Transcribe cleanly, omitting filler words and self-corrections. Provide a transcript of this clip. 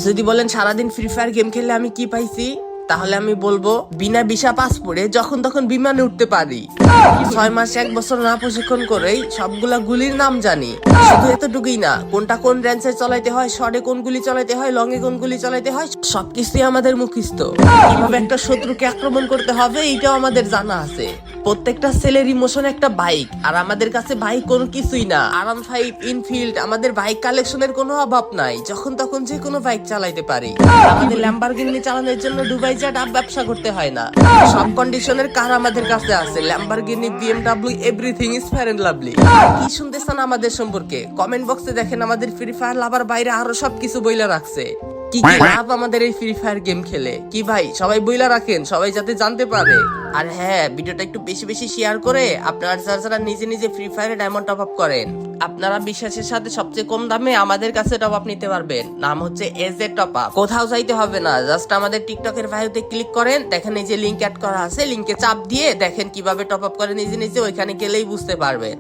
যদি বলেন সারাদিন ফ্রি ফায়ার গেম খেললে আমি কি পাইছি, তাহলে আমি বলবো বিনা ভিসা পাসপোর্টে যখন তখন বিমানে উঠতে পারি। 6 মাস 1 বছর না প্রশিক্ষণ করেই সবগুলা গুলির নাম জানি। শুধু এতটুকুই না, কোনটা কোন রেঞ্জে চালাইতে হয়, শর্টে কোন গুলি চালাইতে হয়, লং এ কোন গুলি চালাইতে হয়, সবকিছুই আমাদের মুখস্থ। কিভাবে একটা শত্রুকে আক্রমণ করতে হবে এটাও আমাদের জানা আছে। প্রত্যেকটা ছেলের ইমোশন একটা বাইক, আর আমাদের কাছে বাইক কোনো কিছুই না। RM5 ইনফিল্ড, আমাদের বাইক কালেকশনের কোনো অভাব নাই, যখন তখন যে কোনো বাইক চালাইতে পারি। আমাদের ল্যাম্বরগিনি চালানোর জন্য দুবাই যা ডাব ব্যবসা করতে হয় না। সব কন্ডিশনের কার আমাদের কাছে আছে, Lamborghini, BMW, everything is fair and lovely. কি শুনতেছেন আমাদের সম্পর্কে কমেন্ট বক্সে দেখেন, আমাদের ফ্রি ফায়ার লাভার বাইরে আরো সবকিছু বইলা রাখছে। কি কি লাভ আমাদের এই ফ্রি ফায়ার গেম খেলে, কি ভাই সবাই বইলা রাখেন, সবাই যাতে জানতে পারে। আর হ্যাঁ, ভিডিওটা একটু বেশি বেশি শেয়ার করে আপনারা যারা নিজে নিজে ফ্রি ফায়ারে ডায়মন্ড টপ আপ করেন, আপনারা বিশ্বাসের সাথে সবচেয়ে কম দামে আমাদের কাছে টপ আপ নিতে পারবেন। নাম হচ্ছে এজে টপ আপ। কোথাও যাইতে হবে না, জাস্ট আমাদের টিকটকের বায়োতে ক্লিক করেন, দেখেন এই যে লিংক অ্যাড করা আছে, লিংকে চাপ দিয়ে দেখেন কিভাবে টপ আপ করে নিজে নিজে, ওইখানে গেলেই বুঝতে পারবেন।